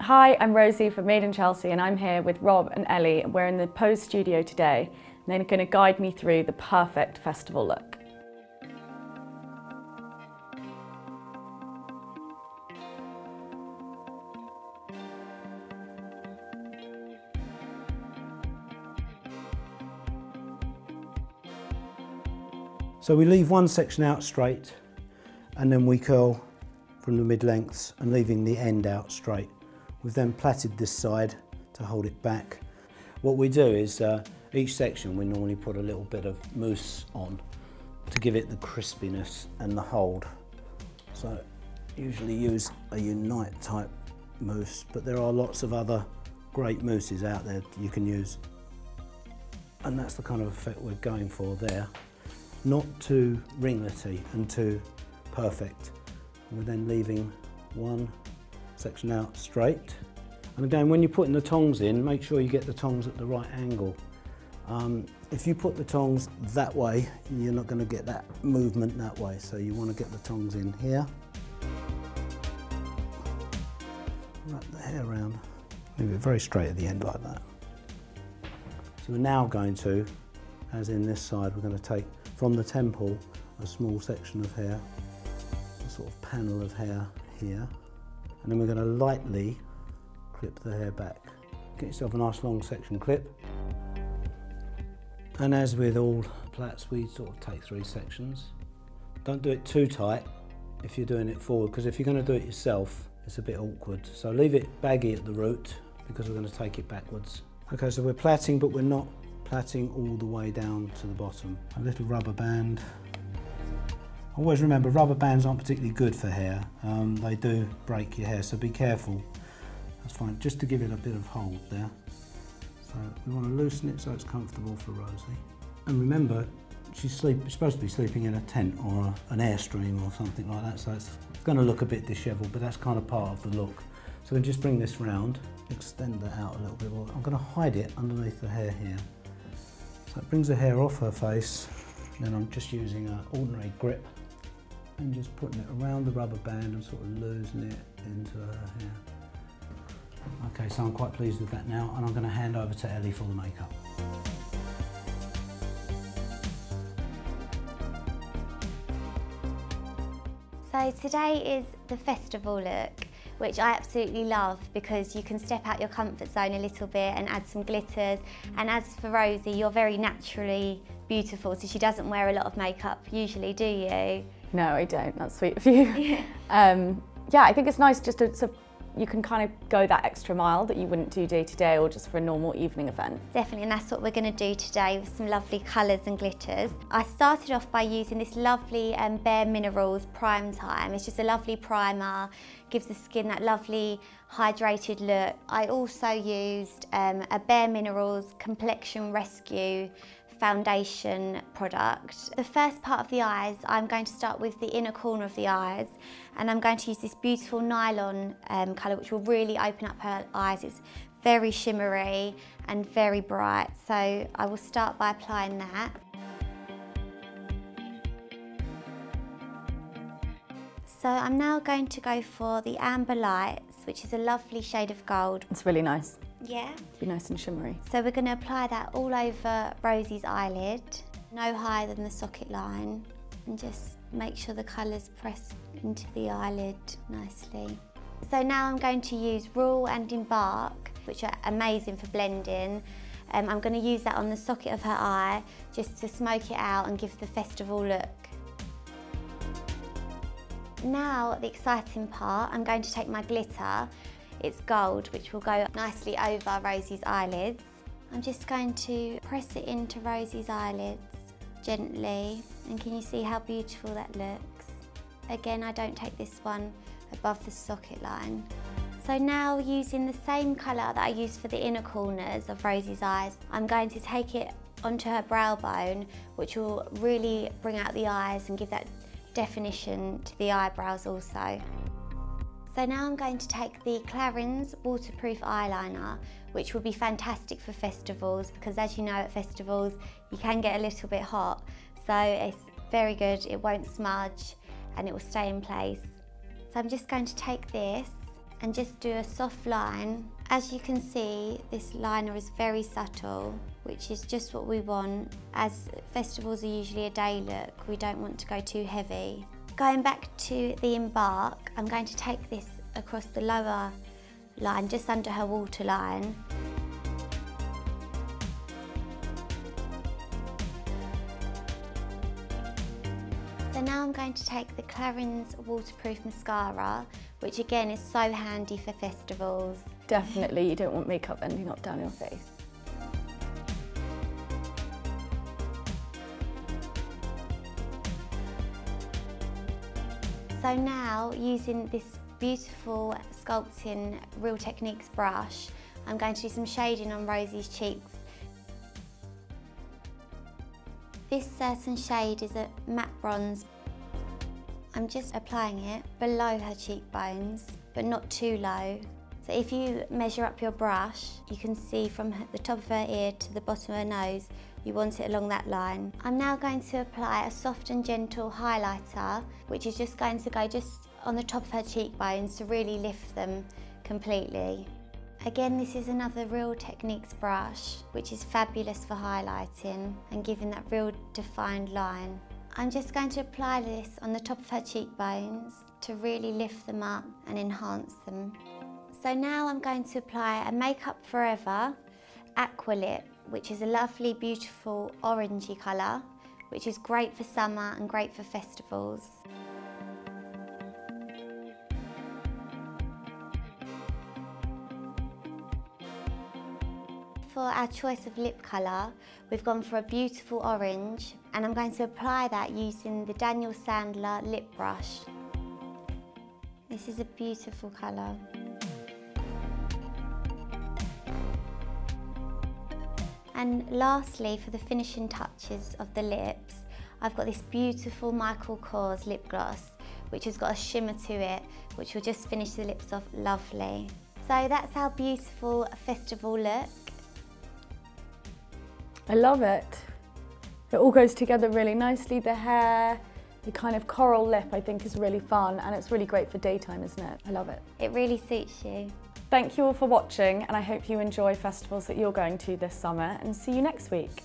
Hi, I'm Rosie from Made in Chelsea and I'm here with Rob and Ellie. We're in the Pose studio today and they're going to guide me through the perfect festival look. So we leave one section out straight and then we curl from the mid-lengths and leaving the end out straight. We've then plaited this side to hold it back. What we do is each section we normally put a little bit of mousse on to give it the crispiness and the hold. So usually use a Unite type mousse, but there are lots of other great mousses out there you can use. And that's the kind of effect we're going for there. Not too ringlety and too perfect. We're then leaving one section out straight. And again, when you're putting the tongs in, make sure you get the tongs at the right angle. If you put the tongs that way, you're not going to get that movement that way. So you want to get the tongs in here. Wrap the hair around. Leave it very straight at the end like that. So we're now going to, as in this side, we're going to take from the temple a small section of hair, a sort of panel of hair here. And then we're going to lightly clip the hair back. Get yourself a nice long section clip. And as with all plaits, we sort of take 3 sections. Don't do it too tight if you're doing it forward, because if you're going to do it yourself, it's a bit awkward. So leave it baggy at the root, because we're going to take it backwards. Okay, so we're plaiting, but we're not plaiting all the way down to the bottom. A little rubber band. Always remember, rubber bands aren't particularly good for hair. They do break your hair, so be careful. That's fine, just to give it a bit of hold there. So we want to loosen it so it's comfortable for Rosie. And remember, she's supposed to be sleeping in a tent or an Airstream or something like that, so it's going to look a bit disheveled, but that's kind of part of the look. So we just bring this round, extend that out a little bit more. I'm going to hide it underneath the hair here. So it brings the hair off her face. Then I'm just using an ordinary grip and just putting it around the rubber band and sort of losing it into her hair. Okay, so I'm quite pleased with that now, and I'm going to hand over to Ellie for the makeup. So today is the festival look, which I absolutely love because you can step out your comfort zone a little bit and add some glitters. And as for Rosie, you're very naturally beautiful, so she doesn't wear a lot of makeup usually, do you? No, I don't. That's sweet of you. Yeah, I think it's nice just to sort of, you can kind of go that extra mile that you wouldn't do day to day or just for a normal evening event. Definitely, and that's what we're going to do today with some lovely colours and glitters. I started off by using this lovely Bare Minerals Prime Time. It's just a lovely primer, gives the skin that lovely hydrated look. I also used a Bare Minerals Complexion Rescue foundation product. The first part of the eyes, I'm going to start with the inner corner of the eyes, and I'm going to use this beautiful nylon colour which will really open up her eyes. It's very shimmery and very bright, so I will start by applying that. So I'm now going to go for the Amber Lights, which is a lovely shade of gold. It's really nice. Yeah. Be nice and shimmery. So we're going to apply that all over Rosie's eyelid, no higher than the socket line, and just make sure the colour's pressed into the eyelid nicely. So now I'm going to use Rule and Embark, which are amazing for blending. I'm going to use that on the socket of her eye just to smoke it out and give the festival look. Now the exciting part, I'm going to take my glitter. It's gold, which will go nicely over Rosie's eyelids. I'm just going to press it into Rosie's eyelids gently, and can you see how beautiful that looks? Again, I don't take this one above the socket line. So now, using the same colour that I used for the inner corners of Rosie's eyes, I'm going to take it onto her brow bone, which will really bring out the eyes and give that definition to the eyebrows also. So now I'm going to take the Clarins waterproof eyeliner, which will be fantastic for festivals, because as you know, at festivals you can get a little bit hot, so it's very good, it won't smudge and it will stay in place. So I'm just going to take this and just do a soft line. As you can see, this liner is very subtle, which is just what we want. As festivals are usually a day look, we don't want to go too heavy. Going back to the embark, I'm going to take this across the lower line, just under her waterline. So now I'm going to take the Clarins waterproof mascara, which again is so handy for festivals. Definitely, you don't want makeup ending up down your face. So now, using this beautiful sculpting Real Techniques brush, I'm going to do some shading on Rosie's cheeks. This certain shade is a matte bronze. I'm just applying it below her cheekbones, but not too low. So if you measure up your brush, you can see from the top of her ear to the bottom of her nose, you want it along that line. I'm now going to apply a soft and gentle highlighter, which is just going to go just on the top of her cheekbones to really lift them completely. Again, this is another Real Techniques brush, which is fabulous for highlighting and giving that real defined line. I'm just going to apply this on the top of her cheekbones to really lift them up and enhance them. So now I'm going to apply a Makeup Forever Aqua Lip, which is a lovely, beautiful orangey colour, which is great for summer and great for festivals. For our choice of lip colour, we've gone for a beautiful orange, and I'm going to apply that using the Daniel Sandler lip brush. This is a beautiful colour. And lastly, for the finishing touches of the lips, I've got this beautiful Michael Kors lip gloss, which has got a shimmer to it, which will just finish the lips off lovely. So that's our beautiful festival look. I love it. It all goes together really nicely. The hair, the kind of coral lip I think is really fun, and it's really great for daytime, isn't it? I love it. It really suits you. Thank you all for watching, and I hope you enjoy festivals that you're going to this summer, and see you next week.